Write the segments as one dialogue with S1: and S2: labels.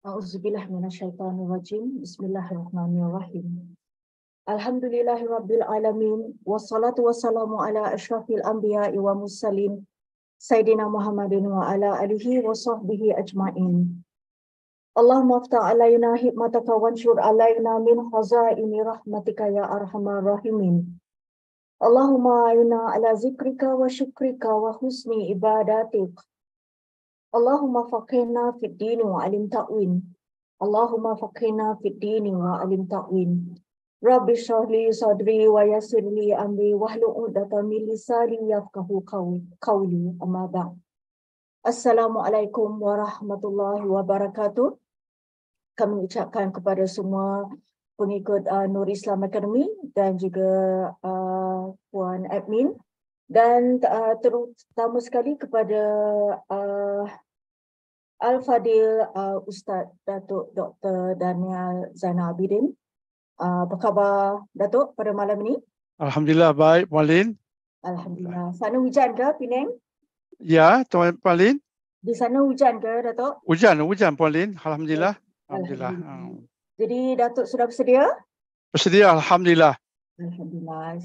S1: A'udzubillahi minasyaitonirrajim. Bismillahirrahmanirrahim. Alhamdulillahirabbil alamin wassalatu wassalamu ala asyrafil anbiya'i wa mursalin Sayyidina Muhammadin wa ala alihi wa sahbihi ajma'in. Allahumma aftah alaina hikmataka wanshur alaina min khazaini rahmatika ya arhamar rahimin. Allahumma aina ala zikrika wa syukrika wa husni ibadatik. Allahumma faqihna fid dini wa alim ta'win. Allahumma faqihna fid dini wa alim ta'win. Rabbi shrah li sadri wa yassir li amri wahlul 'uqdatam min lisani yafqahu qawli. Amma ba'd. Assalamualaikum warahmatullahi wabarakatuh. Kami ucapkan kepada semua pengikut Nur Islam Academy dan juga Puan Admin dan terutama sekali kepada Al-Fadil Ustaz Datuk Dr. Daniel Zainal Abidin. Apa khabar Datuk pada malam ini?
S2: Alhamdulillah baik, Puan Lin.
S1: Alhamdulillah. Sana hujan ke Penang?
S2: Ya, Tuan Puan Lin.
S1: Di sana hujan ke Datuk?
S2: Hujan Puan Lin. Alhamdulillah.
S1: Alhamdulillah. Jadi Datuk sudah bersedia?
S2: Bersedia, Alhamdulillah.
S1: Alhamdulillah.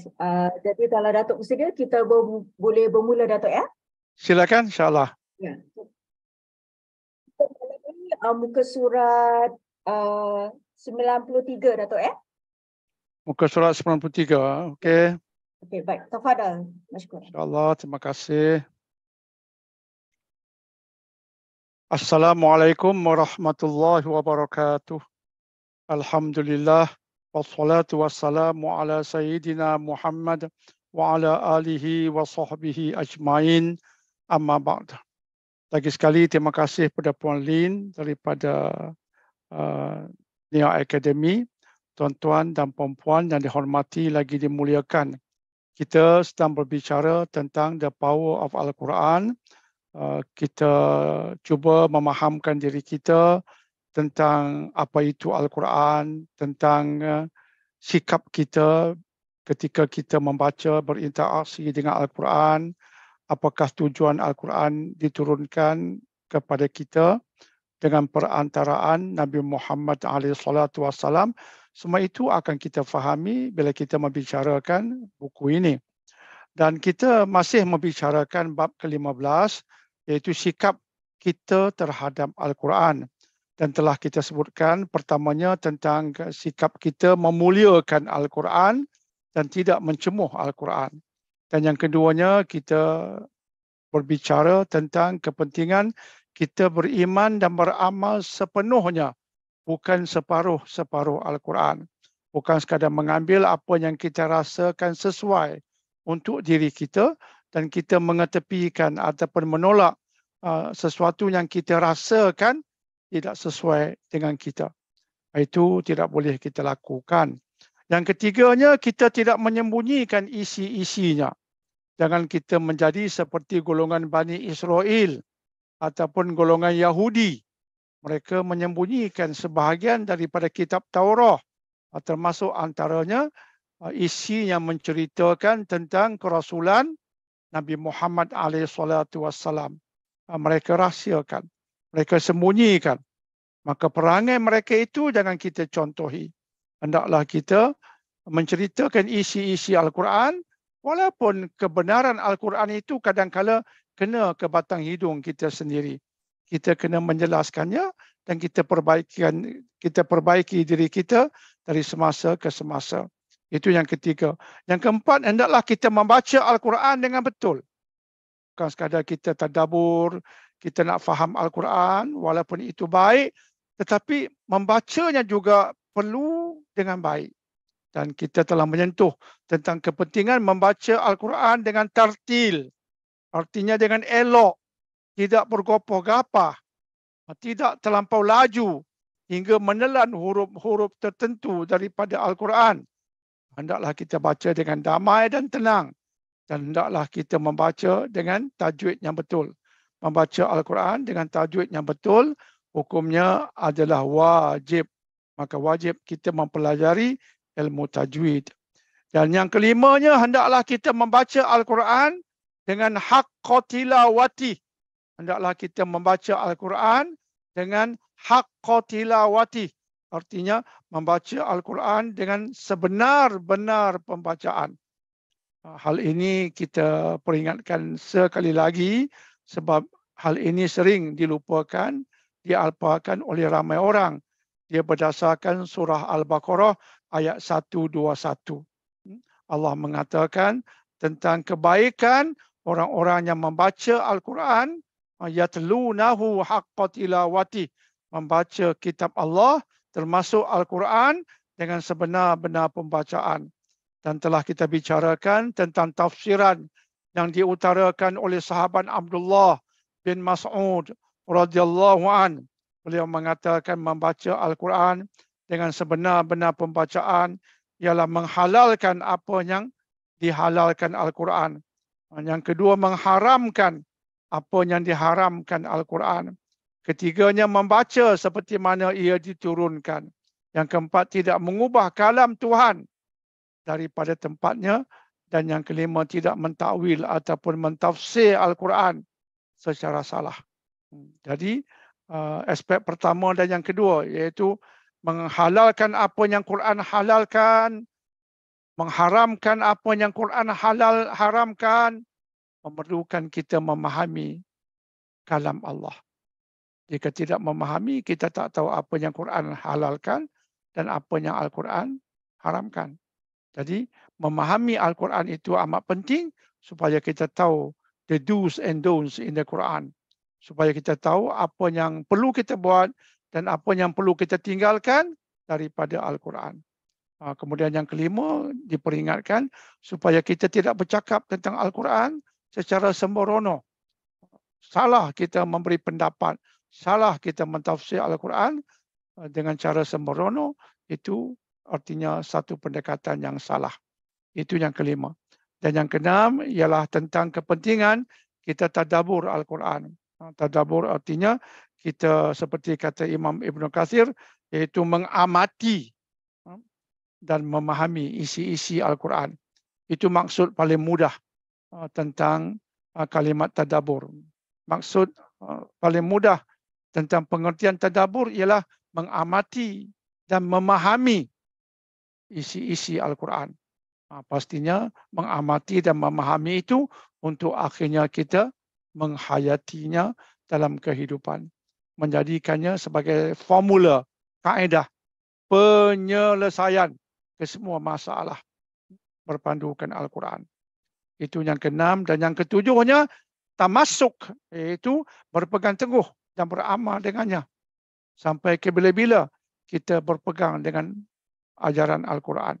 S1: Jadi kalau Datuk bersedia, kita boleh bermula Datuk ya?
S2: Silakan, insyaAllah.
S1: Ya. Muka surat 93 Datuk ya?
S2: Muka surat 93. Okey.
S1: Okey, baik. Tafadhal. Masykur.
S2: InsyaAllah, terima kasih. Assalamualaikum warahmatullahi wabarakatuh. Alhamdulillah. Wassalatu wassalamu ala Sayyidina Muhammad wa ala alihi wa sahbihi ajma'in. Amma ba'd. Lagi sekali terima kasih kepada Puan Lin daripada Nia Academy, tuan-tuan dan puan-puan yang dihormati lagi dimuliakan. Kita sedang berbicara tentang the power of Al-Quran. Kita cuba memahamkan diri kita tentang apa itu Al-Quran, tentang sikap kita ketika kita membaca, berinteraksi dengan Al-Quran, apakah tujuan Al-Quran diturunkan kepada kita dengan perantaraan Nabi Muhammad SAW. Semua itu akan kita fahami bila kita membicarakan buku ini. Dan kita masih membicarakan bab ke-15, iaitu sikap kita terhadap Al-Quran. Dan telah kita sebutkan pertamanya tentang sikap kita memuliakan Al-Quran dan tidak mencemuh Al-Quran. Dan yang keduanya kita berbicara tentang kepentingan kita beriman dan beramal sepenuhnya, bukan separuh-separuh Al-Quran. Bukan sekadar mengambil apa yang kita rasakan sesuai untuk diri kita dan kita mengetepikan ataupun menolak sesuatu yang kita rasakan tidak sesuai dengan kita. Itu tidak boleh kita lakukan. Yang ketiganya, kita tidak menyembunyikan isi-isinya. Jangan kita menjadi seperti golongan Bani Israel ataupun golongan Yahudi. Mereka menyembunyikan sebahagian daripada kitab Taurat, termasuk antaranya isi yang menceritakan tentang kerasulan Nabi Muhammad SAW. Mereka rahsiakan, mereka sembunyikan. Maka perangai mereka itu jangan kita contohi. Hendaklah kita menceritakan isi-isi Al-Quran, walaupun kebenaran Al-Quran itu kadang-kala kena ke batang hidung kita sendiri. Kita kena menjelaskannya dan kita perbaiki diri kita dari semasa ke semasa. Itu yang ketiga. Yang keempat, hendaklah kita membaca Al-Quran dengan betul. Bukan sekadar kita tadabbur, kita nak faham Al-Quran, walaupun itu baik, tetapi membacanya juga perlu dengan baik. Dan kita telah menyentuh tentang kepentingan membaca Al-Quran dengan tartil. Artinya dengan elok, tidak bergopoh-gapah, tidak terlampau laju hingga menelan huruf-huruf tertentu daripada Al-Quran. Hendaklah kita baca dengan damai dan tenang. Dan hendaklah kita membaca dengan tajwid yang betul. Membaca Al-Quran dengan tajwid yang betul, hukumnya adalah wajib. Maka wajib kita mempelajari ilmu tajwid. Dan yang kelimanya, hendaklah kita membaca Al-Quran dengan haqqa tilawati. Hendaklah kita membaca Al-Quran dengan haqqa tilawati. Artinya membaca Al-Quran dengan sebenar-benar pembacaan. Hal ini kita peringatkan sekali lagi sebab hal ini sering dilupakan, dialpakan oleh ramai orang. Dia berdasarkan surah Al-Baqarah ayat 121. Allah mengatakan tentang kebaikan orang-orang yang membaca Al-Quran, yatlunahu haqqa tilawati, membaca kitab Allah termasuk Al-Quran dengan sebenar-benar pembacaan. Dan telah kita bicarakan tentang tafsiran yang diutarakan oleh sahabat Abdullah bin Mas'ud radhiyallahu an. Beliau mengatakan membaca Al-Quran dengan sebenar-benar pembacaan ialah menghalalkan apa yang dihalalkan Al-Quran. Yang kedua, mengharamkan apa yang diharamkan Al-Quran. Ketiganya, membaca seperti mana ia diturunkan. Yang keempat, tidak mengubah kalam Tuhan daripada tempatnya. Dan yang kelima, tidak mentakwil ataupun mentafsir Al-Quran secara salah. Jadi aspek pertama dan yang kedua iaitu menghalalkan apa yang Quran halalkan, mengharamkan apa yang Quran haramkan, memerlukan kita memahami kalam Allah. Jika tidak memahami, kita tak tahu apa yang Quran halalkan dan apa yang Al-Quran haramkan. Jadi memahami Al-Quran itu amat penting supaya kita tahu the do's and don'ts in the Quran. Supaya kita tahu apa yang perlu kita buat dan apa yang perlu kita tinggalkan daripada Al-Quran. Kemudian yang kelima, diperingatkan supaya kita tidak bercakap tentang Al-Quran secara sembrono. Salah kita memberi pendapat, salah kita mentafsir Al-Quran dengan cara sembrono, itu artinya satu pendekatan yang salah. Itu yang kelima. Dan yang keenam ialah tentang kepentingan kita tadabbur Al-Quran. Tadabbur artinya kita seperti kata Imam Ibn Katsir, iaitu mengamati dan memahami isi-isi Al-Quran. Itu maksud paling mudah tentang kalimat tadabbur. Maksud paling mudah tentang pengertian tadabbur ialah mengamati dan memahami isi-isi Al-Quran. Pastinya mengamati dan memahami itu untuk akhirnya kita menghayatinya dalam kehidupan. Menjadikannya sebagai formula, kaedah, penyelesaian ke semua masalah berpandukan Al-Quran. Itu yang keenam. Dan yang ketujuhnya, tamasuk, iaitu berpegang teguh dan beramal dengannya. Sampai ke bila-bila kita berpegang dengan ajaran Al-Quran.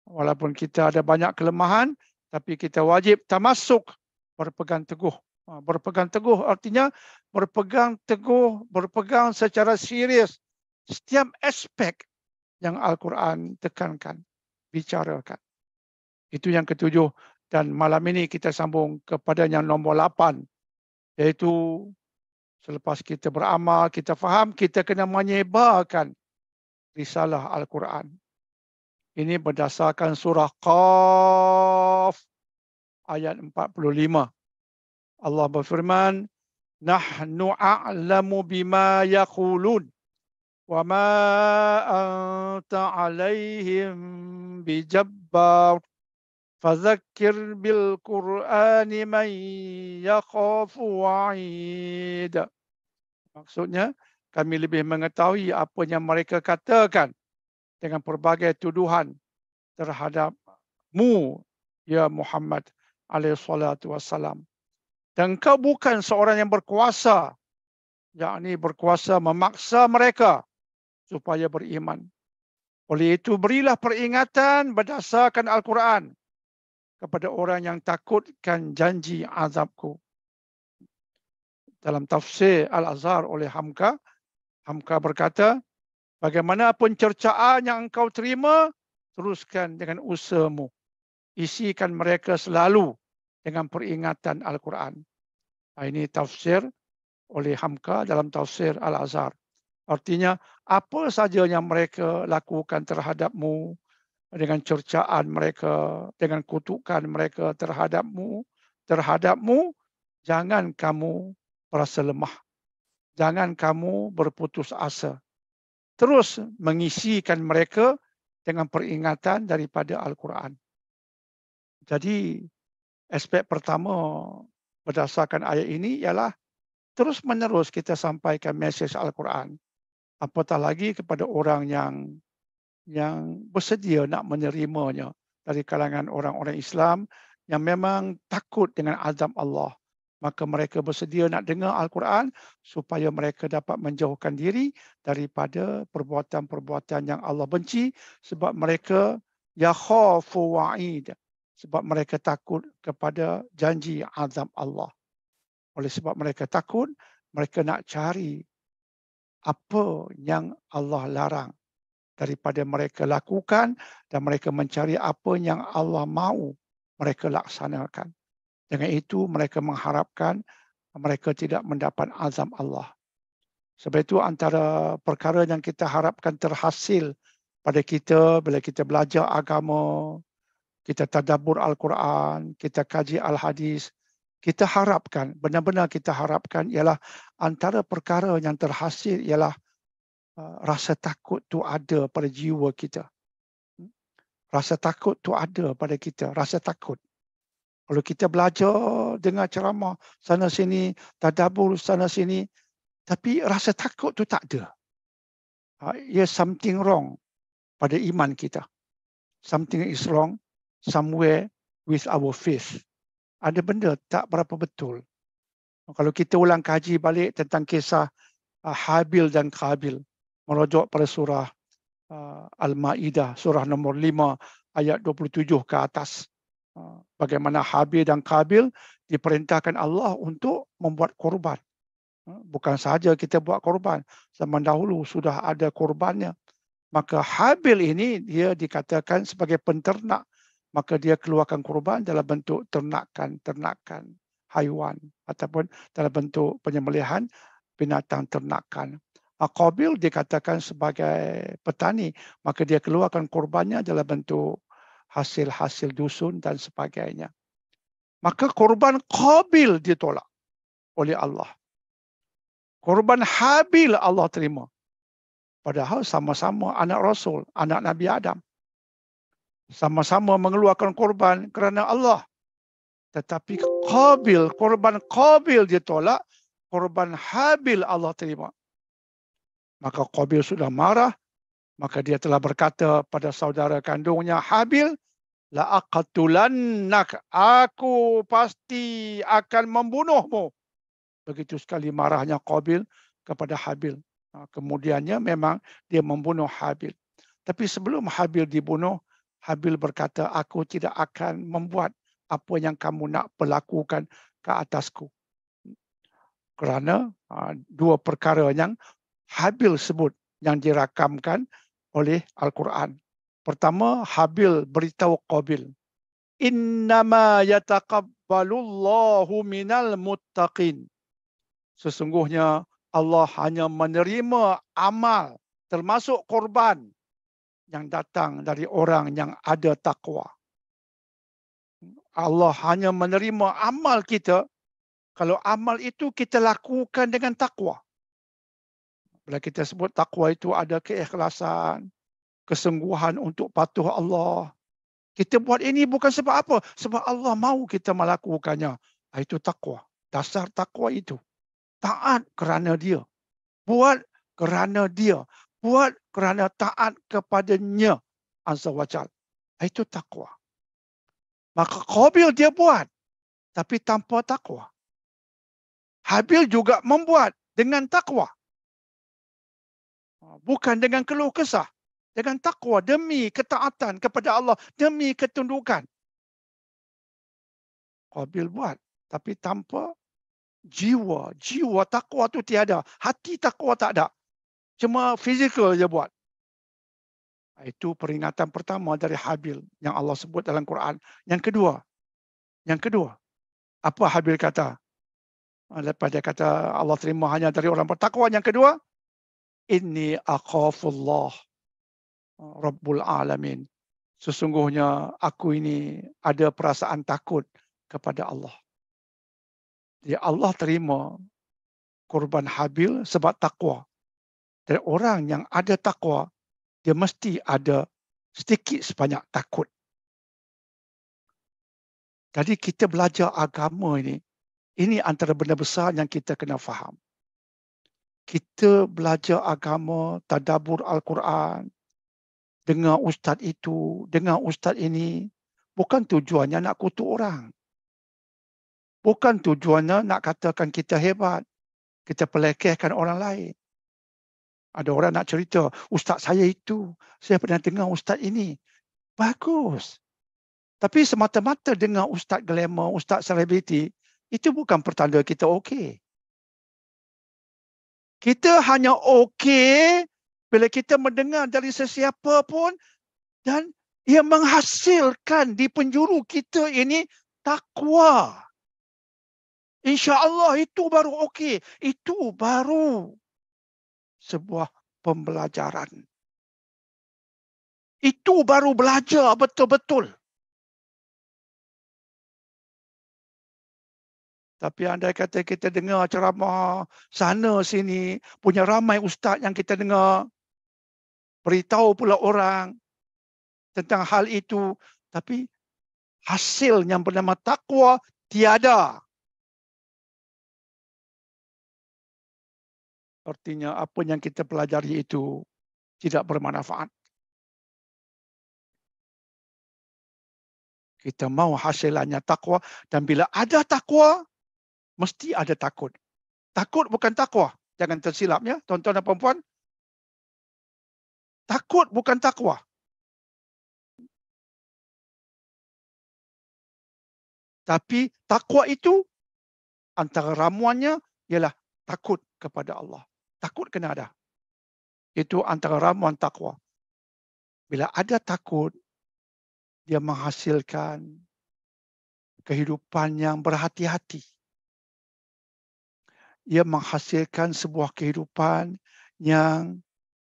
S2: Walaupun kita ada banyak kelemahan, tapi kita wajib tamasuk, berpegang teguh. Berpegang teguh artinya berpegang teguh, berpegang secara serius setiap aspek yang Al-Quran tekankan, bicarakan. Itu yang ketujuh. Dan malam ini kita sambung kepada yang nombor 8, iaitu selepas kita beramal, kita faham, kita kena menyebarkan risalah Al-Quran. Ini berdasarkan surah Qaf ayat 45. Allah berfirman, nahnu a'lamu bima yaqulun wa ma anta 'alaihim bijabbar fadzakkir bil Qur'ani man yakhafu wa'id. Maksudnya, kami lebih mengetahui apa yang mereka katakan dengan pelbagai tuduhan terhadapmu, ya Muhammad alaihi salatu wassalam. Dan kau bukan seorang yang berkuasa, yakni berkuasa memaksa mereka supaya beriman. Oleh itu, berilah peringatan berdasarkan Al-Quran kepada orang yang takutkan janji azabku. Dalam tafsir Al-Azhar oleh Hamka berkata, bagaimanapun cercaan yang engkau terima, teruskan dengan usahamu. Isikan mereka selalu dengan peringatan Al-Quran. Ini tafsir oleh Hamka dalam tafsir Al-Azhar. Artinya, apa saja yang mereka lakukan terhadapmu, dengan cercaan mereka, dengan kutukan mereka terhadapmu, jangan kamu merasa lemah. jangan kamu berputus asa. Terus mengisikan mereka dengan peringatan daripada Al-Quran. Jadi aspek pertama berdasarkan ayat ini ialah terus menerus kita sampaikan mesej Al-Quran. Apatah lagi kepada orang yang bersedia nak menerimanya dari kalangan orang-orang Islam yang memang takut dengan azab Allah. Maka mereka bersedia nak dengar Al-Quran supaya mereka dapat menjauhkan diri daripada perbuatan-perbuatan yang Allah benci sebab mereka yakhafu wa'id, sebab mereka takut kepada janji azab Allah. Oleh sebab mereka takut, mereka nak cari apa yang Allah larang daripada mereka lakukan dan mereka mencari apa yang Allah mahu mereka laksanakan. Dengan itu mereka mengharapkan mereka tidak mendapat azab Allah. Sebab itu antara perkara yang kita harapkan terhasil pada kita bila kita belajar agama, kita tadabbur Al-Quran, kita kaji Al-Hadis, kita harapkan, benar-benar kita harapkan ialah antara perkara yang terhasil ialah rasa takut tu ada pada jiwa kita. Rasa takut tu ada pada kita, rasa takut. Kalau kita belajar, dengar ceramah sana sini, tadabbur sana sini, tapi rasa takut tu tak ada. There's something wrong pada iman kita. Something is wrong somewhere with our faith. Ada benda tak berapa betul. Kalau kita ulang kaji balik tentang kisah Habil dan Qabil, merujuk pada surah Al-Ma'idah, surah nombor 5 ayat 27 ke atas. Bagaimana Habil dan Qabil diperintahkan Allah untuk membuat korban. Bukan sahaja kita buat korban, zaman dahulu sudah ada korbannya. Maka Habil ini dia dikatakan sebagai penternak, maka dia keluarkan korban dalam bentuk ternakan haiwan ataupun dalam bentuk penyembelihan binatang ternakan. Qabil dikatakan sebagai petani, maka dia keluarkan korbannya dalam bentuk hasil-hasil dusun dan sebagainya. Maka korban Qabil ditolak oleh Allah. Korban Habil Allah terima. Padahal sama-sama anak Rasul, anak Nabi Adam. Sama-sama mengeluarkan korban kerana Allah. Tetapi korban Qabil ditolak, korban Habil Allah terima. Maka Qabil sudah marah, maka dia telah berkata pada saudara kandungnya Habil, la aqtulannak, aku pasti akan membunuhmu. Begitu sekali marahnya Qabil kepada Habil. Kemudiannya memang dia membunuh Habil. Tapi sebelum Habil dibunuh, Habil berkata, aku tidak akan membuat apa yang kamu nak perlakukan ke atasku. Kerana dua perkara yang Habil sebut yang dirakamkan oleh Al-Quran. Pertama, Habil beritahu Qabil, innama yataqabbalullahu minal muttaqin. Sesungguhnya Allah hanya menerima amal termasuk korban yang datang dari orang yang ada takwa. Allah hanya menerima amal kita kalau amal itu kita lakukan dengan takwa. Bila kita sebut takwa itu ada keikhlasan, kesungguhan untuk patuh Allah. Kita buat ini bukan sebab apa? Sebab Allah mahu kita melakukannya. Itu takwa. Dasar takwa itu. Taat kerana dia. Buat kerana dia. Buat kerana taat kepadanya. Azza wa Jal. Itu takwa. Maka Qabil dia buat. Tapi tanpa takwa. Habil juga membuat dengan takwa. Bukan dengan keluh kesah. Dengan takwa demi ketaatan kepada Allah. Demi ketundukan. Qabil buat. Tapi tanpa jiwa. Jiwa takwa tu tiada. Hati takwa tak ada. Cuma fizikal je buat. Itu peringatan pertama dari Habil yang Allah sebut dalam Quran. Yang kedua. Apa Habil kata? Lepas dia kata Allah terima hanya dari orang bertakwa. Yang kedua. Inni akhafullah Rabbul Alamin. Sesungguhnya aku ini ada perasaan takut kepada Allah. Jadi Allah terima korban Habil sebab takwa. Dan orang yang ada takwa, dia mesti ada sedikit sebanyak takut. Jadi kita belajar agama ini antara benda besar yang kita kena faham. Kita belajar agama, tadabbur Al-Quran, dengar ustaz itu, dengar ustaz ini, bukan tujuannya nak kutuk orang. Bukan tujuannya nak katakan kita hebat, kita pelekehkan orang lain. Ada orang nak cerita, ustaz saya itu, saya pernah dengar ustaz ini. Bagus. Tapi semata-mata dengar ustaz glamour, ustaz selebriti, itu bukan pertanda kita okey. Kita hanya okey bila kita mendengar dari sesiapa pun dan ia menghasilkan di penjuru kita ini takwa. InsyaAllah itu baru okey. Itu baru sebuah pembelajaran. Itu baru belajar betul-betul. Tapi andai kata kita dengar ceramah sana sini, punya ramai ustaz yang kita dengar, beritahu pula orang tentang hal itu, tapi hasil yang bernama takwa tiada. Artinya apa yang kita pelajari itu tidak bermanfaat. Kita mau hasilannya takwa, dan bila ada takwa, mesti ada takut. Takut bukan takwa. Jangan tersilap ya, tuan-tuan dan puan-puan. Takut bukan takwa. Tapi takwa itu antara ramuannya ialah takut kepada Allah. Takut kena ada. Itu antara ramuan takwa. Bila ada takut, dia menghasilkan kehidupan yang berhati-hati. Ia menghasilkan sebuah kehidupan yang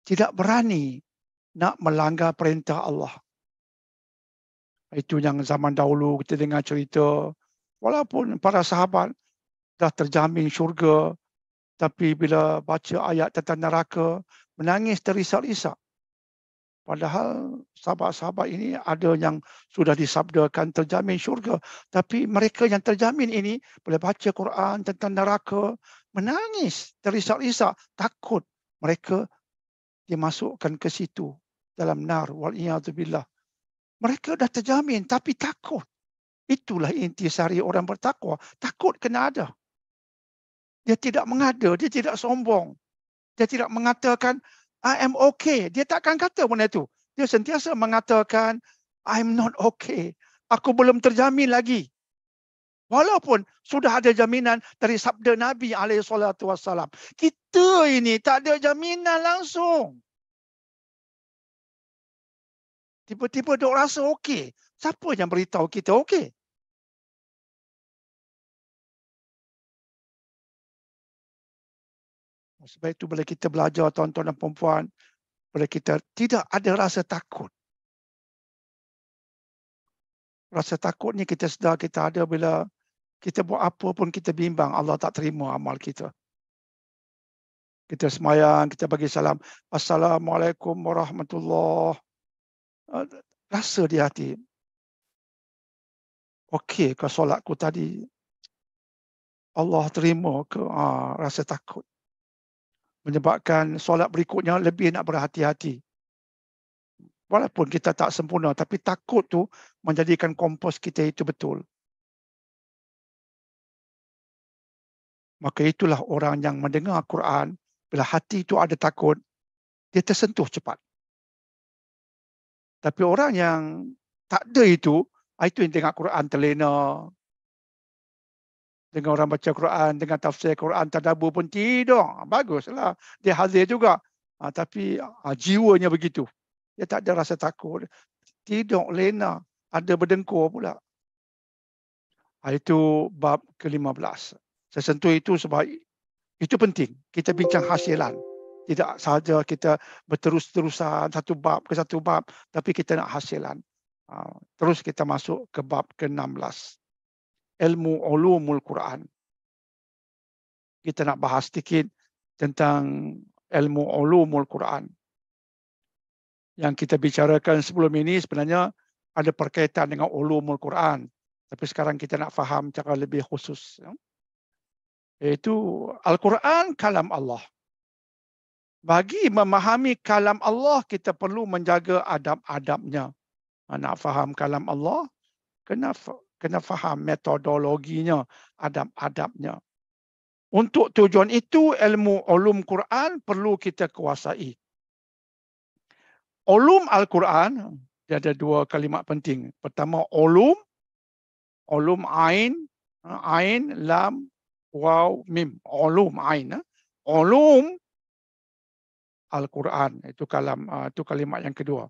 S2: tidak berani nak melanggar perintah Allah. Itu yang zaman dahulu kita dengar cerita, walaupun para sahabat dah terjamin syurga, tapi bila baca ayat tentang neraka, menangis terisak-isak. Padahal sahabat-sahabat ini ada yang sudah disabdakan terjamin syurga. Tapi mereka yang terjamin ini, bila baca Quran tentang neraka, menangis terisak-isak, takut mereka dimasukkan ke situ dalam nar, wal'iyadzubillah. Mereka dah terjamin tapi takut. Itulah intisari orang bertakwa. Takut kena ada. Dia tidak mengada, dia tidak sombong. Dia tidak mengatakan, I am okay. Dia takkan kata benda itu. Dia sentiasa mengatakan, I'm not okay. Aku belum terjamin lagi. Walaupun sudah ada jaminan dari sabda Nabi SAW. Kita ini tak ada jaminan langsung. Tiba-tiba dok rasa okey. Siapa yang beritahu kita okey? Sebab itu bila kita belajar tuan-tuan dan puan-puan, bila kita tidak ada rasa takut. Rasa takut ni kita sedar kita ada bila kita buat apa pun kita bimbang Allah tak terima amal kita. Kita semayang, kita bagi salam. Assalamualaikum warahmatullahi. Rasa di hati. Okey ke solatku tadi? Allah terima ke? Rasa takut. Menyebabkan solat berikutnya lebih nak berhati-hati. Walaupun kita tak sempurna, tapi takut tu menjadikan kompos kita itu betul. Maka itulah orang yang mendengar Quran, bila hati itu ada takut, dia tersentuh cepat. Tapi orang yang tak ada itu yang dengar Quran terlena. Dengar orang baca Quran, dengar tafsir Quran, tadabbur pun tidur. Baguslah. Dia hadir juga. Tapi jiwanya begitu. Dia tak ada rasa takut. Tidur, lena. Ada berdengkur pula. Itu bab ke-15. Saya sentuh itu sebab itu penting. Kita bincang hasilan. Tidak sahaja kita berterus-terusan satu bab ke satu bab, tapi kita nak hasilan. Terus kita masuk ke bab ke-16. Ilmu ulumul Quran. kita nak bahas sedikit tentang ilmu ulumul Quran. Yang kita bicarakan sebelum ini sebenarnya ada berkaitan dengan ulumul Quran. Tapi sekarang kita nak faham cara lebih khusus. Iaitu Al-Quran kalam Allah. Bagi memahami kalam Allah, kita perlu menjaga adab-adabnya. Nak faham kalam Allah, kena faham metodologinya, adab-adabnya. Untuk tujuan itu, ilmu ulum Quran perlu kita kuasai. Ulum Al-Quran, dia ada dua kalimat penting. Pertama, ulum ain, lam, waw, mim. Ulum ain. Ulum Al-Quran, itu kalimat yang kedua.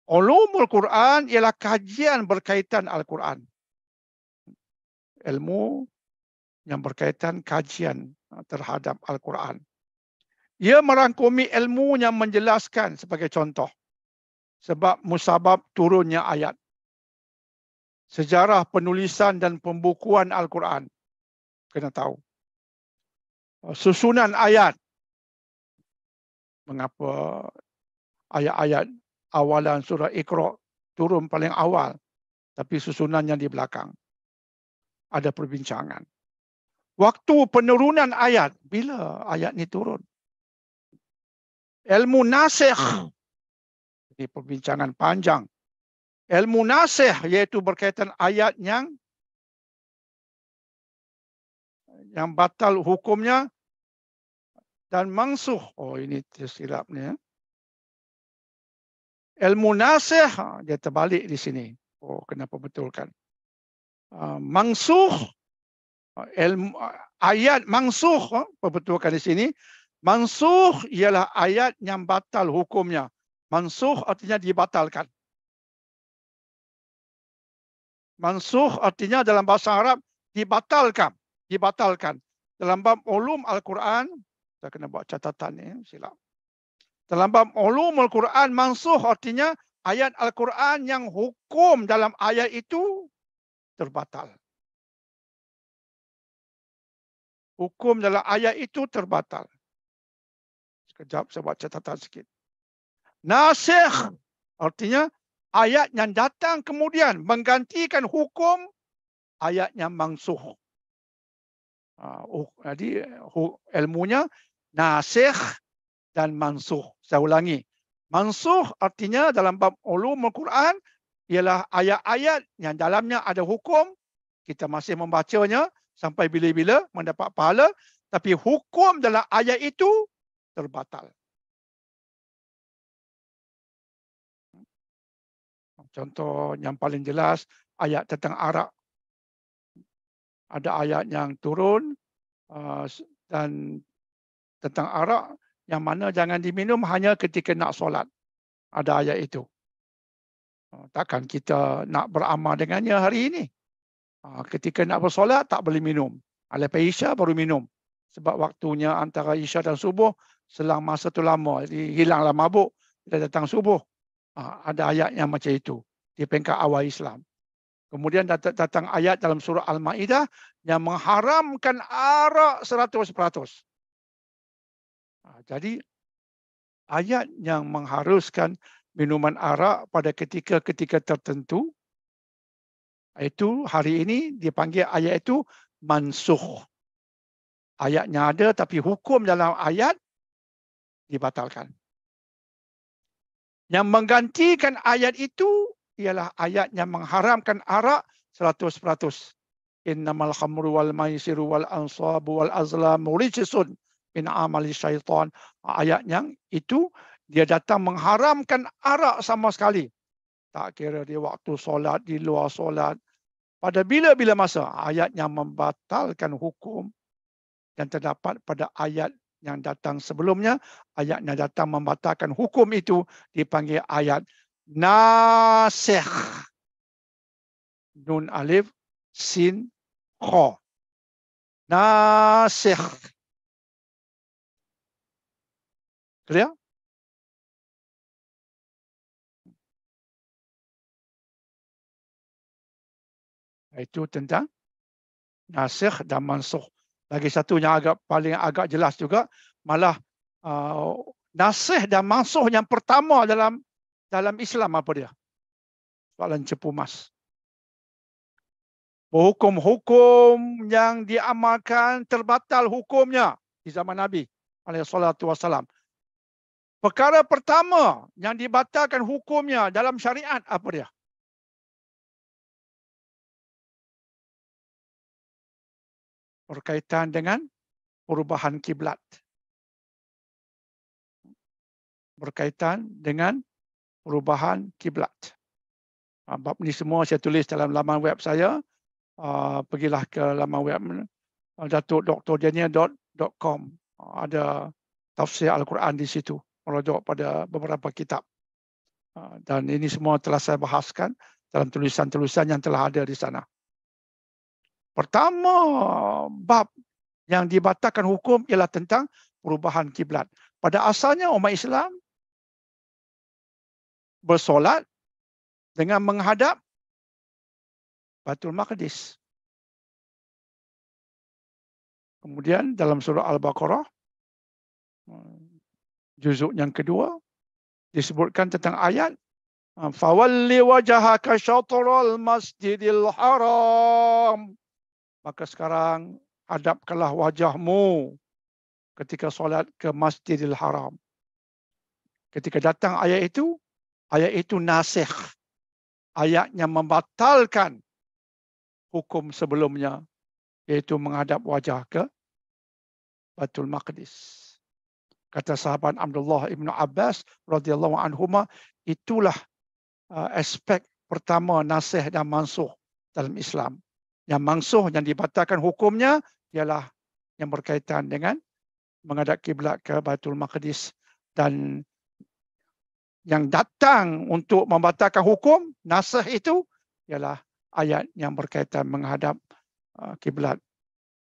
S2: Ulumul Quran ialah kajian berkaitan Al-Quran. Ilmu yang berkaitan kajian terhadap Al-Quran. Ia merangkumi ilmu yang menjelaskan sebagai contoh. Sebab musabab turunnya ayat. Sejarah penulisan dan pembukuan Al-Quran. Kena tahu. Susunan ayat. Mengapa ayat-ayat awalan surah Iqra turun paling awal, tapi susunannya di belakang. Ada perbincangan. Waktu penurunan ayat, bila ayat ni turun? Ilmu nasikh. Ini perbincangan panjang. Ilmu nasikh iaitu berkaitan ayat yang batal hukumnya dan mangsuh. Oh, ini tersilap ni. Ilmu nasikh dia terbalik di sini. Oh, kenapa betulkan? Mangsuh, ilmu ayat mangsuh, perbetulkan di sini. Mangsuh ialah ayat yang batal hukumnya. Mangsuh artinya dibatalkan. Mangsuh artinya dalam bahasa Arab dibatalkan. Dibatalkan. Dalam bab ulum Al-Quran, saya kena buat catatan ni, silap. Dalam bab ulum Al-Quran, mangsuh artinya ayat Al-Quran yang hukum dalam ayat itu terbatal. Hukum dalam ayat itu terbatal. Sekejap saya buat catatan sikit. Nasikh artinya ayat yang datang kemudian menggantikan hukum ayat yang mangsuh. Jadi ilmunya nasikh dan mansuh. Saya ulangi. Mansuh artinya dalam bab ulum Al-Quran ialah ayat-ayat yang dalamnya ada hukum. Kita masih membacanya sampai bila-bila mendapat pahala. Tapi hukum dalam ayat itu terbatal. Contoh yang paling jelas, ayat tentang arak. Ada ayat yang turun dan tentang arak yang mana jangan diminum hanya ketika nak solat. Ada ayat itu. Takkan kita nak beramal dengannya hari ini. Ketika nak bersolat tak boleh minum. Lepas Isya baru minum. Sebab waktunya antara Isya dan subuh selang masa tu lama. Jadi hilanglah mabuk. Bila datang subuh. Ada ayat yang macam itu. Di peringkat awal Islam. Kemudian datang ayat dalam surah Al-Ma'idah yang mengharamkan arak 100%. Jadi ayat yang mengharuskan minuman arak pada ketika tertentu, itu hari ini dipanggil ayat itu mansukh. Ayatnya ada tapi hukum dalam ayat dibatalkan. Yang menggantikan ayat itu ialah ayat yang mengharamkan arak 100%. Innamal khamru wal maisiru wal ansabu wal azlamu rijsun min amali syaitan. Ayat yang itu dia datang mengharamkan arak sama sekali. Tak kira di waktu solat, di luar solat. Pada bila-bila masa ayat yang membatalkan hukum yang terdapat pada ayat yang datang sebelumnya, ayat yang datang membatalkan hukum itu dipanggil ayat nasikh. Nun alif sin kha. Nasikh. Clear? Itu tentang nasikh dan mansukh Lagi satu yang paling agak jelas juga, malah nasih dan mansuh yang pertama dalam Islam apa dia? Soalan cepu mas. Hukum-hukum yang diamalkan terbatal hukumnya di zaman Nabi SAW. Perkara pertama yang dibatalkan hukumnya dalam syariat apa dia? Berkaitan dengan perubahan kiblat. Berkaitan dengan perubahan kiblat. Bab ni semua saya tulis dalam laman web saya. Pergilah ke laman web datuk.dr.daniel.com. Ada tafsir Al-Quran di situ. Merujuk pada beberapa kitab. Dan ini semua telah saya bahaskan dalam tulisan-tulisan yang telah ada di sana. Pertama, bab yang dibatalkan hukum ialah tentang perubahan kiblat. Pada asalnya umat Islam bersolat dengan menghadap Baitul Maqdis. Kemudian dalam surah Al-Baqarah, juzuk yang kedua, disebutkan tentang ayat fawalli wajhaka syatral masjidil haram. Maka sekarang hadapkanlah wajahmu ketika solat ke Masjidil Haram. Ketika datang ayat itu nasikh. Ayatnya membatalkan hukum sebelumnya, iaitu menghadap wajah ke Baitul Maqdis. Kata sahabat Abdullah ibn Abbas radhiyallahu anhuma, itulah aspek pertama nasikh dan mansuh dalam Islam. Yang mansuh, yang dibatalkan hukumnya ialah yang berkaitan dengan menghadap kiblat ke Baitul Maqdis. Dan yang datang untuk membatalkan hukum nasikh itu ialah ayat yang berkaitan menghadap kiblat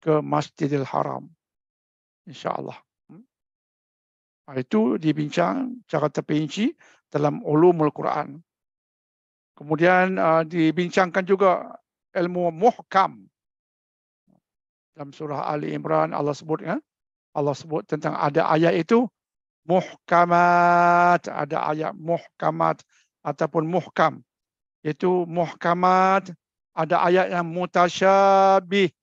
S2: ke Masjidil Haram. InsyaAllah. Itu dibincang secara terperinci dalam ulumul Quran. Kemudian dibincangkan juga ilmu muhkam. Dalam surah Ali Imran Allah sebut tentang ada ayat itu muhkamat, ada ayat muhkamat ataupun muhkam. Itu muhkamat, ada ayat yang mutasyabihat.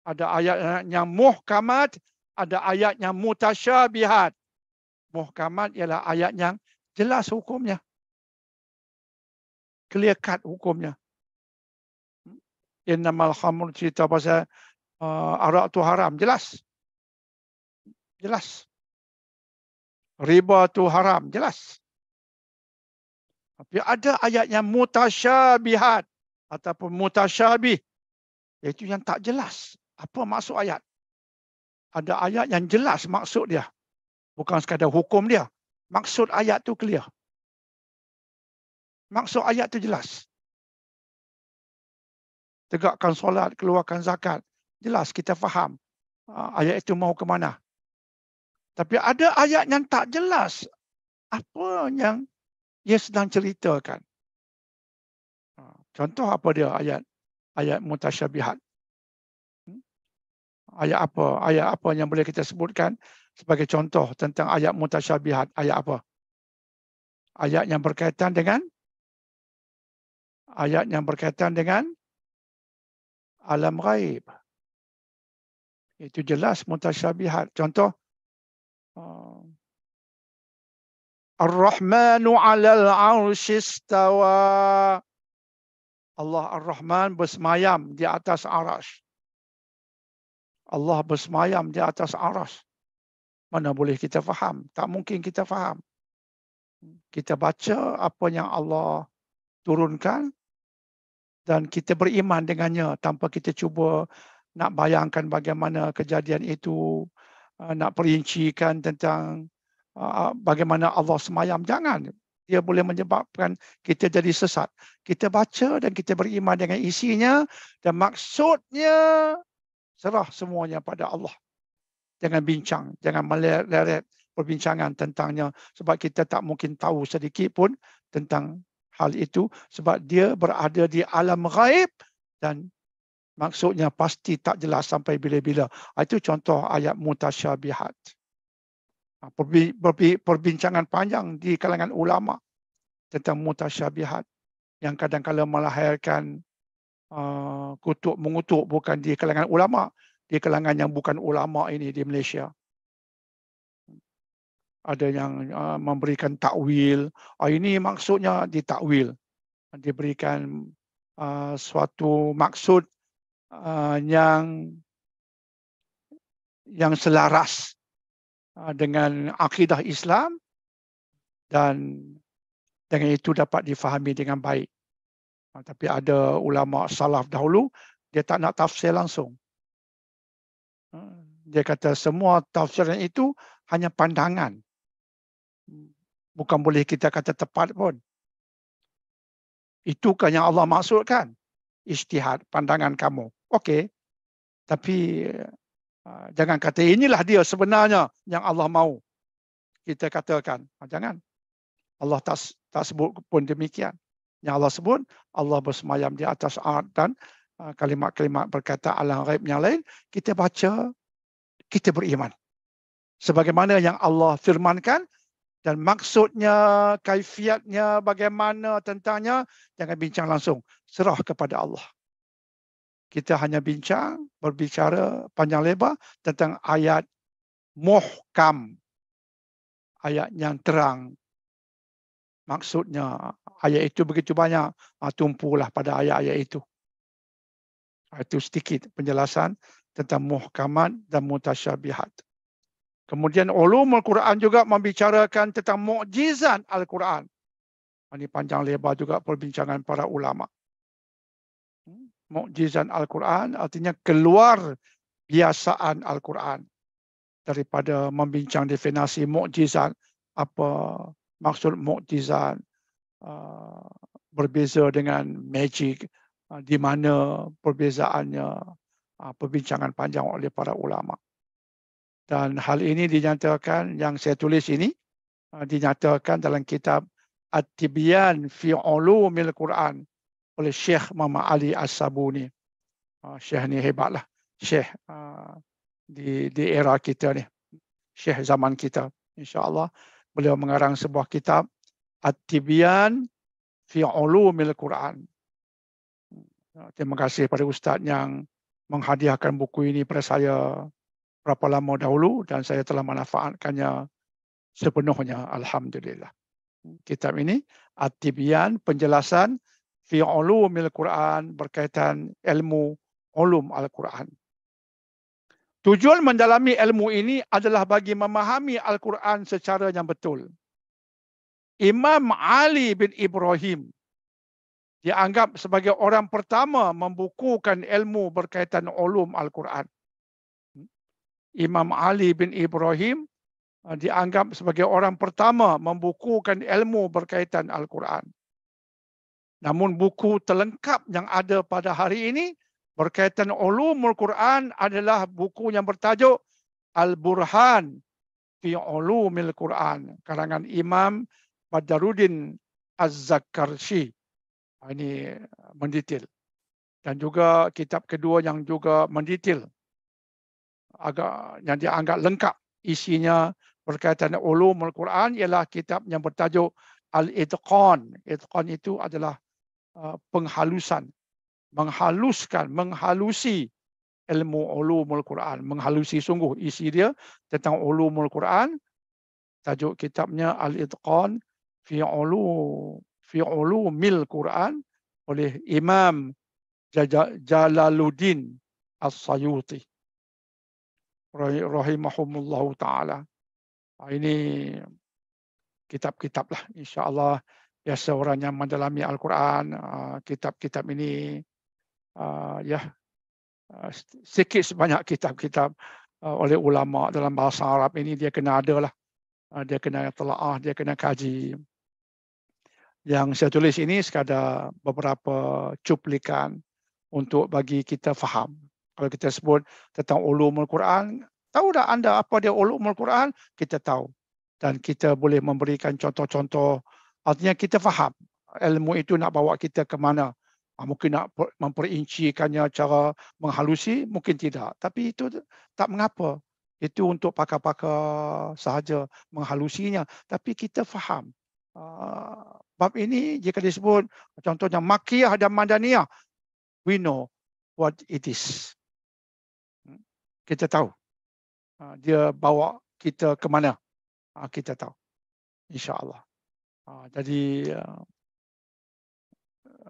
S2: Ada ayat yang muhkamat, ada ayat yang mutasyabihat. Muhkamat ialah ayat yang jelas hukumnya. Clear cut hukumnya. Innamal khamr, cerita pasal arak tu haram, jelas. Jelas. Riba tu haram, jelas. Tapi ada ayat yang mutasyabihat ataupun mutasyabih, iaitu yang tak jelas. Apa maksud ayat? Ada ayat yang jelas maksud dia. Bukan sekadar hukum dia. Maksud ayat tu clear. Maksud ayat tu jelas. Tegakkan solat, keluarkan zakat. Jelas kita faham ayat itu mau ke mana. Tapi ada ayat yang tak jelas apa yang ia sedang ceritakan. Contoh apa dia ayat mutasyabihat? Ayat apa yang boleh kita sebutkan sebagai contoh tentang ayat mutasyabihat? Ayat apa? Ayat yang berkaitan dengan alam ghaib. Itu jelas mutasyabihat. Contoh, Ar-Rahmanu 'alal 'arsy istawa. Allah Ar-Rahman bersemayam di atas arasy. Allah bersemayam di atas arasy. Mana boleh kita faham? Tak mungkin kita faham. Kita baca apa yang Allah turunkan dan kita beriman dengannya tanpa kita cuba nak bayangkan bagaimana kejadian itu, nak perincikan tentang bagaimana Allah semayam. Jangan. Dia boleh menyebabkan kita jadi sesat. Kita baca dan kita beriman dengan isinya dan maksudnya, serah semuanya pada Allah. Jangan bincang, jangan meleret perbincangan tentangnya sebab kita tak mungkin tahu sedikit pun tentang hal itu sebab dia berada di alam ghaib dan Maksudnya pasti tak jelas sampai bila-bila. Itu contoh ayat mutasyabihat. Perbincangan panjang di kalangan ulama tentang mutasyabihat yang kadang-kadang melahirkan kutuk mengutuk, bukan di kalangan ulama, di kalangan yang bukan ulama ini di Malaysia. Ada yang memberikan takwil. Ini maksudnya ditakwil. Diberikan suatu maksud yang selaras dengan akidah Islam, dan dengan itu dapat difahami dengan baik. Tapi ada ulama salaf dahulu, dia tak nak tafsir langsung. Dia kata semua tafsiran itu hanya pandangan. Bukan boleh kita kata tepat pun. Itu kan yang Allah maksudkan. Ijtihad, pandangan kamu. Okey. Tapi jangan kata inilah dia sebenarnya yang Allah mahu kita katakan. Jangan. Allah tak sebut pun demikian. Yang Allah sebut, Allah bersemayam di atas ard, dan kalimat-kalimat berkata alam ghaib yang lain, kita baca, kita beriman. Sebagaimana yang Allah firmankan, dan maksudnya, kaifiatnya, bagaimana tentangnya, jangan bincang langsung. Serah kepada Allah. Kita hanya berbicara panjang lebar tentang ayat muhkam. Ayat yang terang. Maksudnya, ayat itu begitu banyak, tumpulah pada ayat-ayat itu. Itu sedikit penjelasan tentang muhkamat dan mutasyabihat. Kemudian ulumul Quran juga membicarakan tentang mukjizat Al-Quran. Ini panjang lebar juga perbincangan para ulama. Mukjizat Al-Quran artinya keluar biasaan Al-Quran. Daripada membincang definisi mukjizat, apa maksud mukjizat, berbeza dengan magic, di mana perbezaannya, perbincangan panjang oleh para ulama. Dan hal ini dinyatakan, yang saya tulis ini, dinyatakan dalam kitab At-Tibyan fi Ulumil Quran oleh Syekh Muhammad Ali As-Sabuni. Syekh ni hebatlah. Syekh di era kita ni. Syekh zaman kita. InsyaAllah beliau mengarang sebuah kitab At-Tibyan fi Ulumil Quran. Terima kasih pada Ustaz yang menghadiahkan buku ini pada saya berapa lama dahulu, dan saya telah memanfaatkannya sepenuhnya. Alhamdulillah. Kitab ini At-Tibyan, penjelasan fi Ulumil Quran, berkaitan ilmu ulum Al-Quran. Tujuan mendalami ilmu ini adalah bagi memahami Al-Quran secara yang betul. Imam Ali bin Ibrahim dianggap sebagai orang pertama membukukan ilmu berkaitan ulum Al-Quran. Imam Ali bin Ibrahim dianggap sebagai orang pertama membukukan ilmu berkaitan Al-Quran. Namun buku terlengkap yang ada pada hari ini berkaitan ulumul Quran adalah buku yang bertajuk Al-Burhan fi Ulumil Quran, karangan Imam Badruddin Az-Zakarshi. Ini mendetail. Dan juga kitab kedua yang juga mendetail, agak yang dianggap lengkap isinya berkaitan ulumul Quran, ialah kitab yang bertajuk Al-Itqan. Itqan itu adalah penghalusan, menghalusi ilmu ulumul Quran, menghalusi sungguh isi dia tentang ulumul Quran. Tajuk kitabnya Al-Itqan fi Ulumil Quran oleh Imam Jalaluddin As-Sayuti rahimahumullahu taala. Ini kitab-kitab lah, insya-Allah. Biasa orang yang mendalami Al-Quran, kitab-kitab ini, sikit sebanyak kitab-kitab oleh ulama dalam bahasa Arab ini dia kena ada lah. Dia kena telaah, dia kena kaji. Yang saya tulis ini sekadar beberapa cuplikan untuk bagi kita faham. Kalau kita sebut tentang ulumul Quran, tahu dah anda apa dia ulumul Quran? Kita tahu. Dan kita boleh memberikan contoh-contoh. Artinya kita faham ilmu itu nak bawa kita ke mana. Mungkin nak memperincikannya cara menghalusi, mungkin tidak. Tapi itu tak mengapa. Itu untuk pakar-pakar sahaja menghalusinya. Tapi kita faham. Bab ini jika disebut contohnya Makkiyah dan Madaniyah, we know what it is. Kita tahu. Dia bawa kita ke mana. Kita tahu. InsyaAllah. Jadi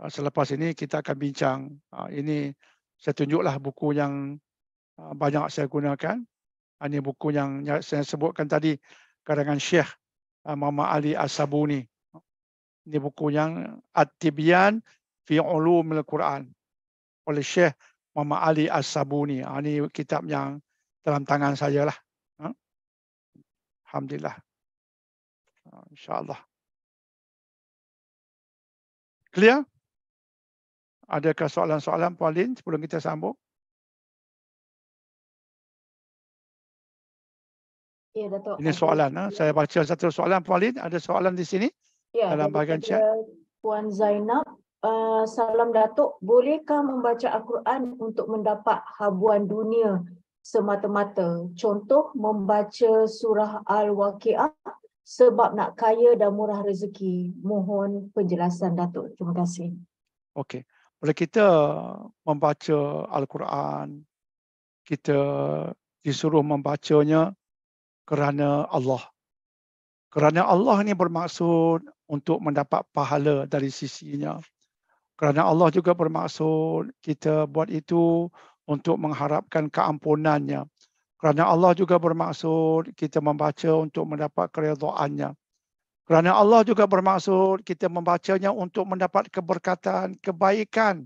S2: selepas ini kita akan bincang. Ini saya tunjuklah buku yang banyak saya gunakan. Ini buku yang saya sebutkan tadi, karangan Syekh Muhammad Ali As-Sabuni. Ini buku yang At-Tibyan fi Ulumil Quran oleh Syekh Muhammad Ali As-Sabuni. Ini kitab yang dalam tangan saya lah. Alhamdulillah. InsyaAllah. Clear? Adakah soalan-soalan Puan Lin sebelum kita sambung?
S1: Ya, Datuk.
S2: Ini soalan. Saya baca satu soalan Puan Lin. Ada soalan di sini
S1: Ya,
S2: dalam bahagian chat.
S1: Puan Zainab, salam Datuk, bolehkah membaca Al-Quran untuk mendapat habuan dunia semata-mata? Contoh, membaca surah Al-Waqiah sebab nak kaya dan murah rezeki. Mohon penjelasan Datuk. Terima kasih.
S2: Okey. Bila kita membaca Al-Quran, kita disuruh membacanya kerana Allah. Kerana Allah ini bermaksud untuk mendapat pahala dari sisinya. Kerana Allah juga bermaksud kita buat itu untuk mengharapkan keampunannya. Kerana Allah juga bermaksud kita membaca untuk mendapat keridhaannya. Kerana Allah juga bermaksud kita membacanya untuk mendapat keberkatan, kebaikan.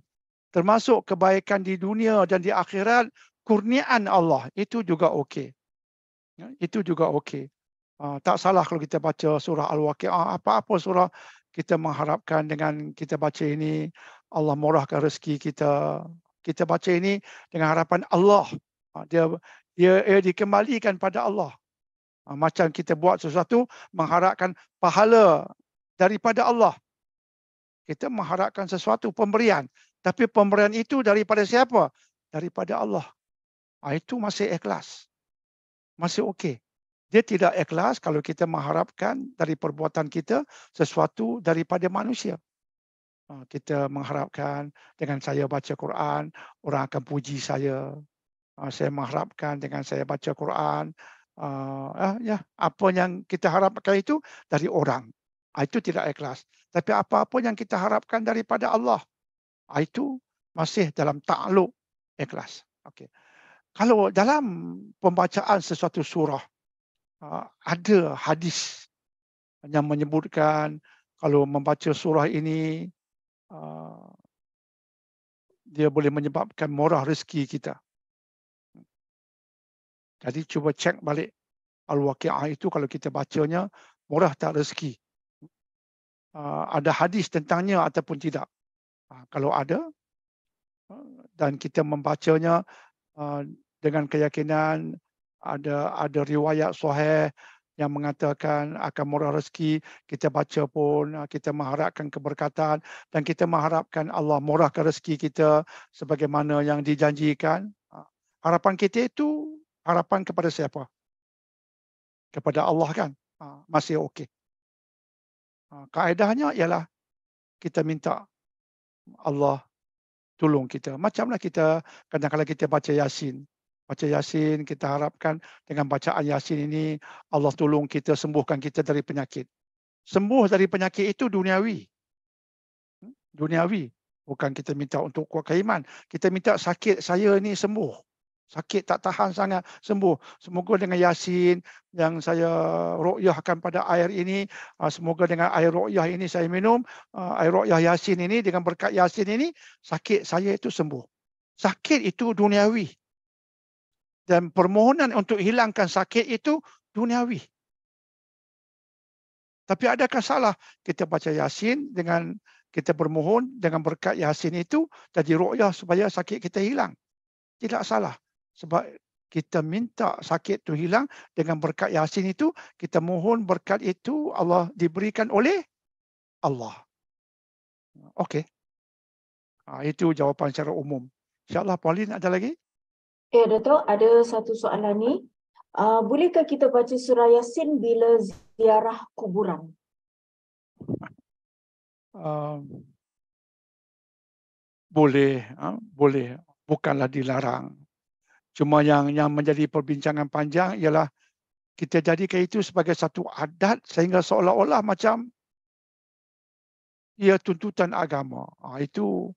S2: Termasuk kebaikan di dunia dan di akhirat, kurniaan Allah. Itu juga okey. Itu juga okey. Tak salah kalau kita baca surah Al-Waqiah. Apa-apa surah kita mengharapkan dengan kita baca ini, Allah murahkan rezeki kita. Kita baca ini dengan harapan Allah. Dia dikembalikan pada Allah. Macam kita buat sesuatu mengharapkan pahala daripada Allah. Kita mengharapkan sesuatu pemberian. Tapi pemberian itu daripada siapa? Daripada Allah. Itu masih ikhlas. Masih okey. Dia tidak ikhlas kalau kita mengharapkan dari perbuatan kita sesuatu daripada manusia. Kita mengharapkan dengan saya baca Quran, orang akan puji saya. Saya mengharapkan dengan saya baca Quran, apa yang kita harapkan itu dari orang. Itu tidak ikhlas. Tapi apa-apa yang kita harapkan daripada Allah, itu masih dalam takluk ikhlas. Okey. Kalau dalam pembacaan sesuatu surah, ada hadis yang menyebutkan kalau membaca surah ini dia boleh menyebabkan murah rezeki kita. Jadi cuba cek balik Al-Waqiah itu kalau kita bacanya murah tak rezeki. Ada hadis tentangnya ataupun tidak. Kalau ada dan kita membacanya dengan keyakinan ada riwayat sahih yang mengatakan akan murah rezeki, kita baca pun kita mengharapkan keberkatan dan kita mengharapkan Allah murahkan rezeki kita sebagaimana yang dijanjikan. Harapan kita itu harapan kepada siapa? Kepada Allah kan? Masih okey. Kaedahnya ialah kita minta Allah tolong kita. Macamlah kita kadang-kadang kita baca Yasin. Baca Yasin, kita harapkan dengan bacaan Yasin ini Allah tolong kita, sembuhkan kita dari penyakit. Sembuh dari penyakit itu duniawi. Duniawi. Bukan kita minta untuk kuatkan iman. Kita minta sakit saya ini sembuh. Sakit tak tahan sangat, sembuh. Semoga dengan Yasin yang saya ruqyahkan pada air ini, semoga dengan air ruqyah ini saya minum, air ruqyah Yasin ini, dengan berkat Yasin ini, sakit saya itu sembuh. Sakit itu duniawi. Dan permohonan untuk hilangkan sakit itu duniawi. Tapi adakah salah kita baca Yasin dengan kita bermohon dengan berkat Yasin itu jadi ruqyah supaya sakit kita hilang? Tidak salah. Sebab kita minta sakit itu hilang dengan berkat Yasin itu, kita mohon berkat itu Allah diberikan oleh Allah. Okey. Itu jawapan secara umum. InsyaAllah Puan Lin ada lagi?
S1: Ya, Dato', ada satu soalan ni. Bolehkah kita baca surah Yasin bila ziarah kuburan?
S2: Boleh, boleh. Bukanlah dilarang. Cuma yang menjadi perbincangan panjang ialah kita jadikan itu sebagai satu adat sehingga seolah-olah macam ia tuntutan agama. Itu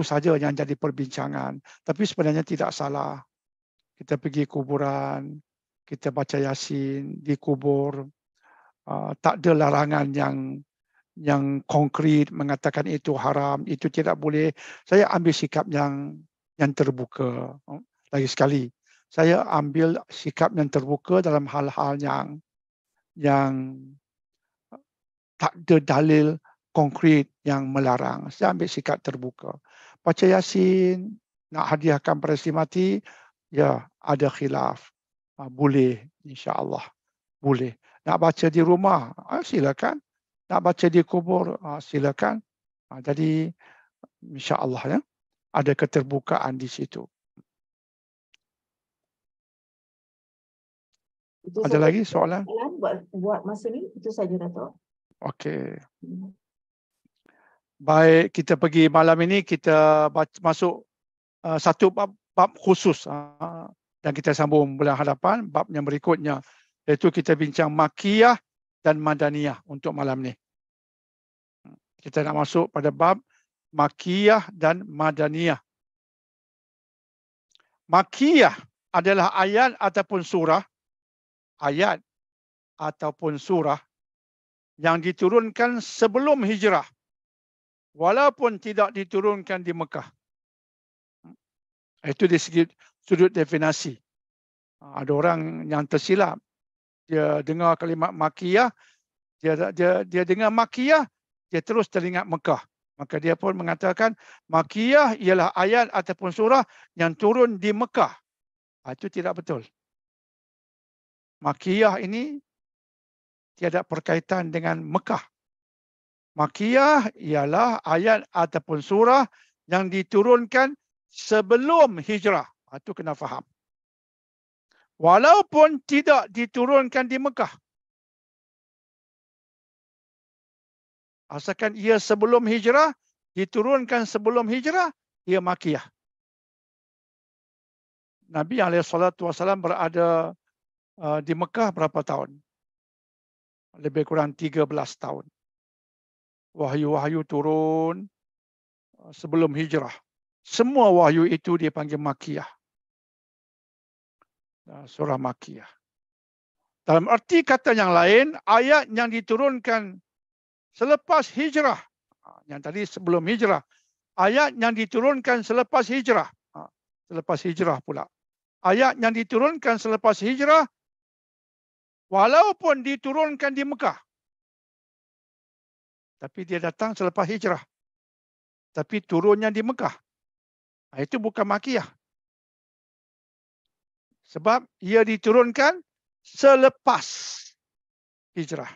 S2: saja yang jadi perbincangan. Tapi sebenarnya tidak salah. Kita pergi kuburan, kita baca Yasin di kubur. Tak ada larangan yang konkret mengatakan itu haram, itu tidak boleh. Saya ambil sikap yang terbuka. Lagi sekali, saya ambil sikap yang terbuka dalam hal-hal yang tak ada dalil konkret yang melarang. Saya ambil sikap terbuka. Baca Yasin, nak hadiahkan pada si mati, ya ada khilaf. Boleh, insya-Allah. Boleh. Nak baca di rumah, silakan. Nak baca di kubur, silakan. Jadi, insya-Allah ya, ada keterbukaan di situ.
S1: Itu
S2: Ada
S1: saja
S2: lagi soalan?
S1: buat masa ni, itu saja, Dato'.
S2: Okey. Baik, kita pergi malam ini, kita masuk satu bab khusus dan kita sambung bulan hadapan, bab yang berikutnya, iaitu kita bincang Makkiyah dan Madaniyah untuk malam ni. Kita nak masuk pada bab Makkiyah dan Madaniyah. Makkiyah adalah ayat ataupun surah yang diturunkan sebelum hijrah, walaupun tidak diturunkan di Mekah. Itu dari segi sudut definisi. Ada orang yang tersilap, dia dengar kalimat Makkiyah, dia dengar Makkiyah, dia terus teringat Mekah. Maka dia pun mengatakan Makkiyah ialah ayat ataupun surah yang turun di Mekah. Itu tidak betul. Makkiyah ini tiada perkaitan dengan Mekah. Makkiyah ialah ayat ataupun surah yang diturunkan sebelum hijrah. Itu kena faham. Walaupun tidak diturunkan di Mekah. Asalkan ia sebelum hijrah, diturunkan sebelum hijrah, ia Makkiyah. Nabi SAW berada di Mekah berapa tahun? Lebih kurang 13 tahun. Wahyu-wahyu turun sebelum hijrah. Semua wahyu itu dipanggil Makkiyah. Surah Makkiyah. Dalam arti kata yang lain, ayat yang diturunkan selepas hijrah, yang tadi sebelum hijrah, ayat yang diturunkan selepas hijrah, selepas hijrah pula. Ayat yang diturunkan selepas hijrah, walaupun diturunkan di Mekah, tapi dia datang selepas hijrah, tapi turunnya di Mekah. Itu bukan Makkiyah. Sebab ia diturunkan selepas hijrah.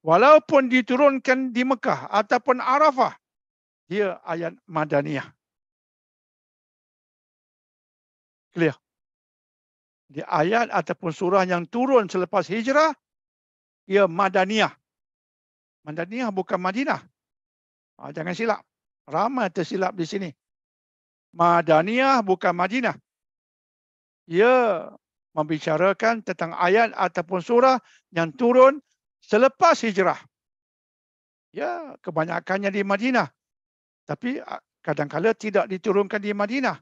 S2: Walaupun diturunkan di Mekah ataupun Arafah, dia ayat Madaniyah. Clear? Di ayat ataupun surah yang turun selepas hijrah, ia Madaniyah. Madaniyah bukan Madinah. Jangan silap. Ramai tersilap di sini. Madaniyah bukan Madinah. Ia membicarakan tentang ayat ataupun surah yang turun selepas hijrah. Ya, kebanyakannya di Madinah. Tapi kadang-kala tidak diturunkan di Madinah.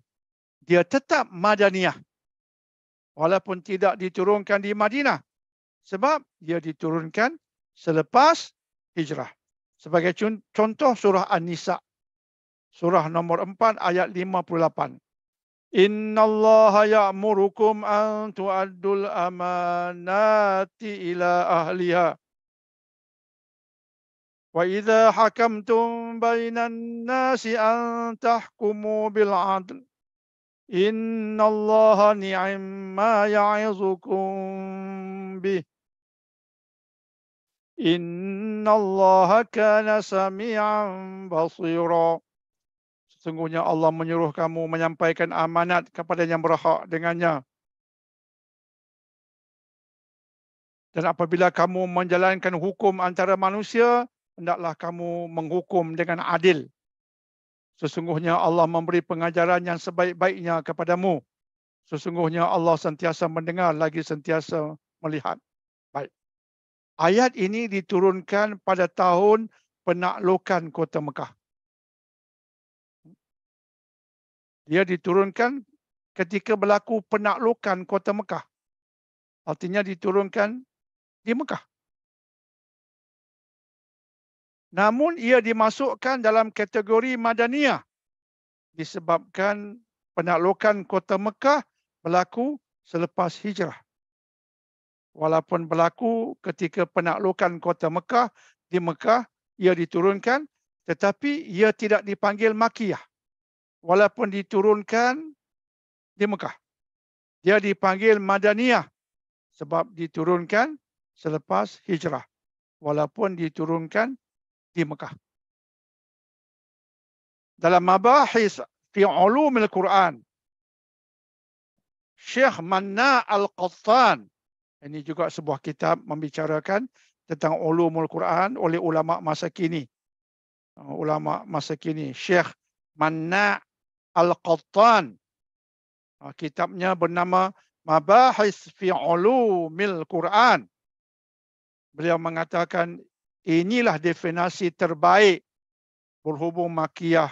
S2: Dia tetap Madaniyah. Walaupun tidak diturunkan di Madinah. Sebab dia diturunkan selepas hijrah. Sebagai contoh surah An-Nisa. Surah nomor 4 ayat 58. Innallaha ya'murukum an tu'addul amanati ila ahliha. Wa idza hakamtum bainan nasi an tahkumu bil 'adl. Innallaha ni'ma ya'izukum bih. Innallaha kana sami'an basira. Sungguhnya Allah menyuruh kamu menyampaikan amanat kepada yang berhak dengannya. Dan apabila kamu menjalankan hukum antara manusia, hendaklah kamu menghukum dengan adil. Sesungguhnya Allah memberi pengajaran yang sebaik-baiknya kepadamu. Sesungguhnya Allah sentiasa mendengar lagi sentiasa melihat. Baik. Ayat ini diturunkan pada tahun penaklukan kota Mekah. Dia diturunkan ketika berlaku penaklukan kota Mekah. Artinya diturunkan di Mekah. Namun ia dimasukkan dalam kategori Madaniyah disebabkan penaklukan kota Mekah berlaku selepas hijrah. Walaupun berlaku ketika penaklukan kota Mekah, di Mekah ia diturunkan, tetapi ia tidak dipanggil Makkiyah. Walaupun diturunkan di Mekah, dia dipanggil Madaniyah sebab diturunkan selepas hijrah. Walaupun diturunkan di Mekah. Dalam mabahis fi ulumil Quran, Syekh Manna Al-Qattan, ini juga sebuah kitab membicarakan tentang ulumul Quran oleh ulama masa kini. Ulama masa kini, Syekh Manna Al-Qattan. Kitabnya bernama Mabahis fi ulumil Quran. Beliau mengatakan inilah definisi terbaik berhubung Makkiyah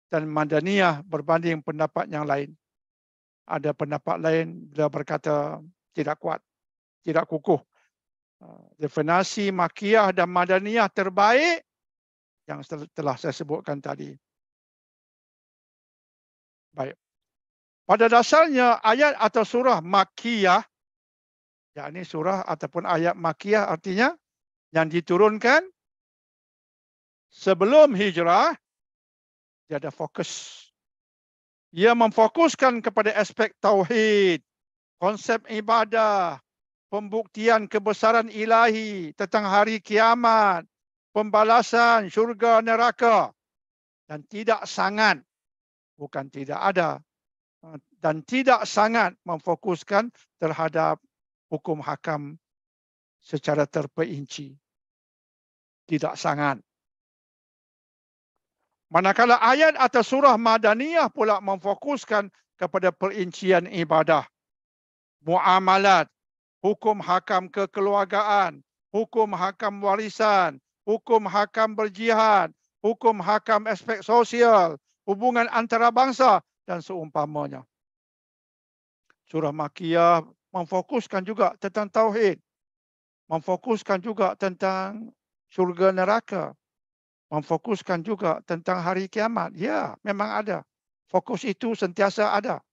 S2: dan Madaniyah berbanding pendapat yang lain. Ada pendapat lain, beliau berkata tidak kuat, tidak kukuh. Definisi Makkiyah dan Madaniyah terbaik yang telah saya sebutkan tadi. Baik. Pada dasarnya ayat atau surah Makkiyah, yakni surah ataupun ayat Makkiyah artinya yang diturunkan sebelum hijrah, dia ada fokus. Ia memfokuskan kepada aspek tauhid, konsep ibadah, pembuktian kebesaran ilahi tentang hari kiamat, pembalasan syurga neraka, dan tidak sangat, bukan tidak ada, dan tidak sangat memfokuskan terhadap hukum hakam secara terperinci. Tidak sangat. Manakala ayat atau surah Madaniyah pula memfokuskan kepada perincian ibadah, muamalat, hukum hakam kekeluargaan, hukum hakam warisan, hukum hakam berjihad, hukum hakam aspek sosial, hubungan antara bangsa dan seumpamanya. Surah Makkiyah memfokuskan juga tentang tauhid, memfokuskan juga tentang syurga neraka, memfokuskan juga tentang hari kiamat. Ya, memang ada. Fokus itu sentiasa ada.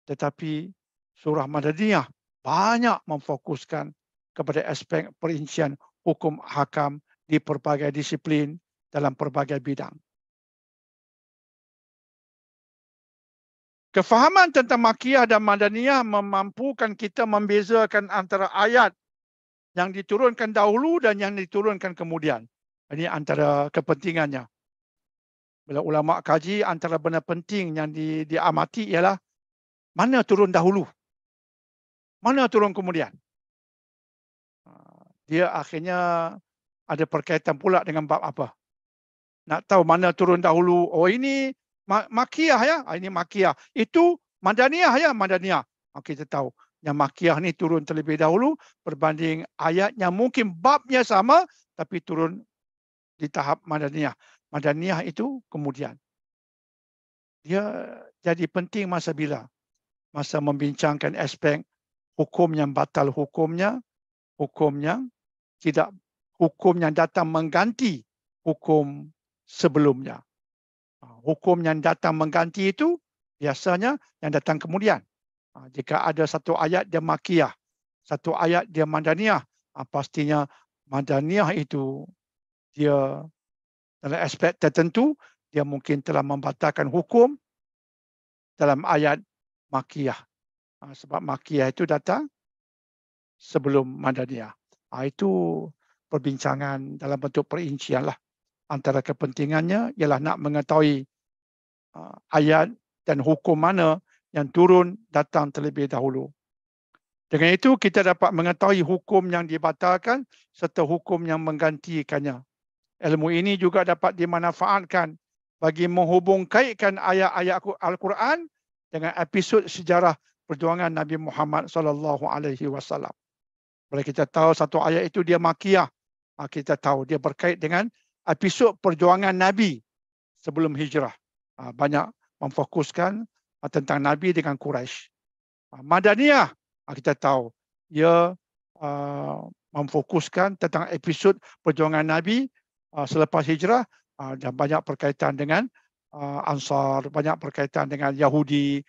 S2: Tetapi surah Madaniyah banyak memfokuskan kepada aspek perincian hukum hakam di pelbagai disiplin dalam pelbagai bidang. Kefahaman tentang Makkiyah dan Madaniyah memampukan kita membezakan antara ayat yang diturunkan dahulu dan yang diturunkan kemudian. Ini antara kepentingannya. Bila ulama kaji, antara benda penting yang diamati ialah mana turun dahulu, mana turun kemudian. Dia akhirnya ada berkaitan pula dengan bab apa. Nak tahu mana turun dahulu. Oh ini Makkiyah ya, ini Makkiyah. Itu Madaniyah ya, Madaniyah. Kita tahu yang Makkiyah ni turun terlebih dahulu berbanding ayat yang mungkin babnya sama tapi turun di tahap Madaniyah. Madaniyah itu kemudian. Dia jadi penting masa bila? Masa membincangkan aspek hukum yang batal hukum yang tidak, hukum yang datang mengganti hukum sebelumnya. Hukum yang datang mengganti itu biasanya yang datang kemudian. Jika ada satu ayat dia Makkiyah, satu ayat dia Madaniyah, pastinya Madaniyah itu dia dalam aspek tertentu dia mungkin telah membatalkan hukum dalam ayat Makkiyah. Sebab Makkiyah itu datang sebelum Madaniyah. Itu perbincangan dalam bentuk perincian lah. Antara kepentingannya ialah nak mengetahui ayat dan hukum mana yang turun datang terlebih dahulu. Dengan itu kita dapat mengetahui hukum yang dibatalkan serta hukum yang menggantikannya. Ilmu ini juga dapat dimanfaatkan bagi menghubung kaitkan ayat-ayat Al-Quran dengan episod sejarah perjuangan Nabi Muhammad SAW. Bila kita tahu satu ayat itu dia makiyah, kita tahu dia berkait dengan episod perjuangan Nabi sebelum hijrah. Banyak memfokuskan tentang Nabi dengan Quraisy. Madaniyah, kita tahu ia memfokuskan tentang episod perjuangan Nabi selepas hijrah dan banyak berkaitan dengan Ansar, banyak berkaitan dengan Yahudi.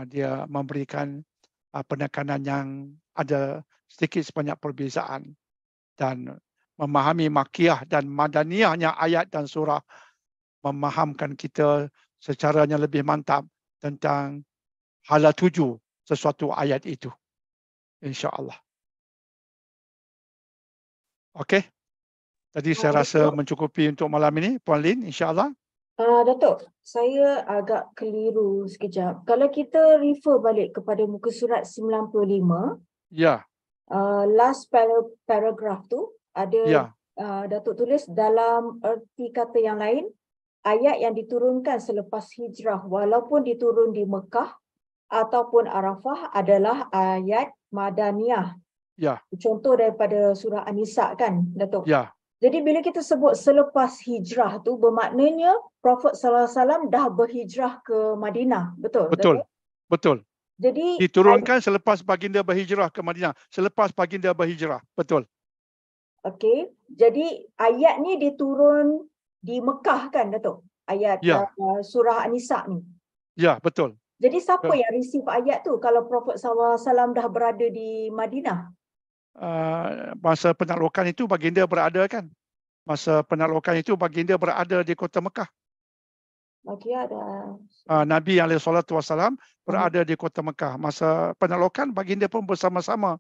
S2: Dia memberikan penekanan yang ada sedikit sebanyak perbezaan, dan memahami makiyah dan madaniyahnya ayat dan surah memahamkan kita secara yang lebih mantap tentang hala tuju sesuatu ayat itu, insya-Allah. Okey. Tadi saya rasa mencukupi untuk malam ini, Puan Lin, insya-Allah.
S1: Datuk, saya agak keliru sekejap. Kalau kita refer balik kepada muka surat 95,
S2: Ya.
S1: Last paragraph tu ada
S2: Ya.
S1: Datuk tulis dalam erti kata yang lain, ayat yang diturunkan selepas hijrah walaupun diturun di Mekah ataupun Arafah adalah ayat Madaniyah.
S2: Ya.
S1: Contoh daripada surah An-Nisa kan, Datuk?
S2: Ya.
S1: Jadi bila kita sebut selepas hijrah tu bermaknanya Prophet sallallahu alaihi wasallam dah berhijrah ke Madinah, betul?
S2: Betul.
S1: Datuk?
S2: Betul.
S1: Jadi
S2: diturunkan selepas baginda berhijrah ke Madinah, selepas baginda berhijrah. Betul.
S1: Okey. Jadi ayat ni diturun di Mekah kan, Datuk? Ayat
S2: Ya.
S1: surah An-Nisa ni.
S2: Ya, betul.
S1: Jadi siapa
S2: Betul.
S1: yang receive ayat tu kalau Prophet sallallahu alaihi wasallam dah berada di Madinah?
S2: Masa penaklukan itu baginda berada kan? Masa penaklukan itu baginda berada di kota Mekah.
S1: Okey, ada.
S2: Nabi SAW berada di kota Mekah. Masa penaklukan baginda pun bersama-sama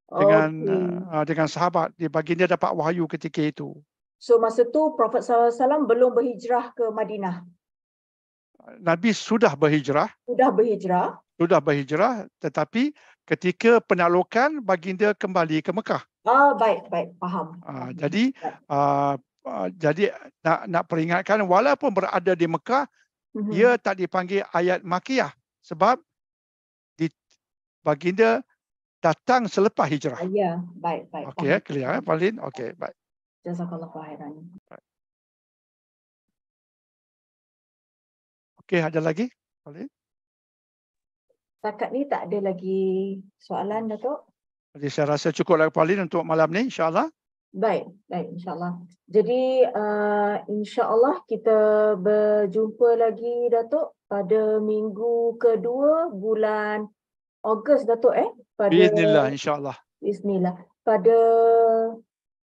S2: dengan sahabat. Baginda dapat wahyu ketika itu.
S1: So masa tu Prophet sallallahu alaihi wasallam belum berhijrah ke Madinah.
S2: Nabi sudah berhijrah. Sudah berhijrah, tetapi ketika penaklukan baginda kembali ke Mekah.
S1: Baik, faham.
S2: Jadi nak peringatkan walaupun berada di Mekah, dia tak dipanggil ayat makiyah sebab baginda datang selepas hijrah.
S1: Ya, baik.
S2: Okey, clear Puan Lin? Okey, baik.
S1: Jazakallah khairan.
S2: Okey, ada lagi? Puan Lin?
S1: Setakat ni tak ada lagi soalan, Datuk.
S2: Jadi saya rasa cukuplah Puan Lin untuk malam ni, insya-Allah.
S1: Baik, insya-Allah. Jadi insya-Allah kita berjumpa lagi, Datuk, pada minggu kedua bulan Ogos, Datuk, pada
S2: Bismillah, insya-Allah.
S1: Bismillah. Pada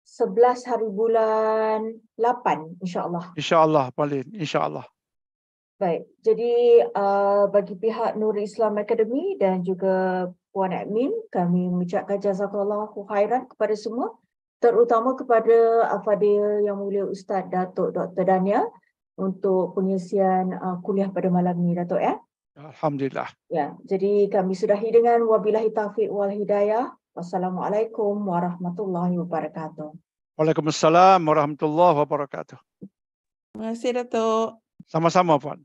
S1: 11 hari bulan 8, insya-Allah.
S2: Insya-Allah, Puan Lin, insya-Allah.
S1: Baik, jadi bagi pihak Nur Islam Academy dan juga Puan Admin, kami mengucapkan jazakallahu khairan kepada semua, terutama kepada Al-Fadhil Yang Mulia Ustaz Datuk Dr. Dania untuk pengisian kuliah pada malam ini, Datuk, ya.
S2: Alhamdulillah.
S1: Ya, jadi kami sudahi dengan wabillahi taufiq wal hidayah. Wassalamualaikum warahmatullahi wabarakatuh.
S2: Waalaikumsalam warahmatullahi wabarakatuh.
S3: Terima kasih, Datuk.
S2: Sama-sama, Puan.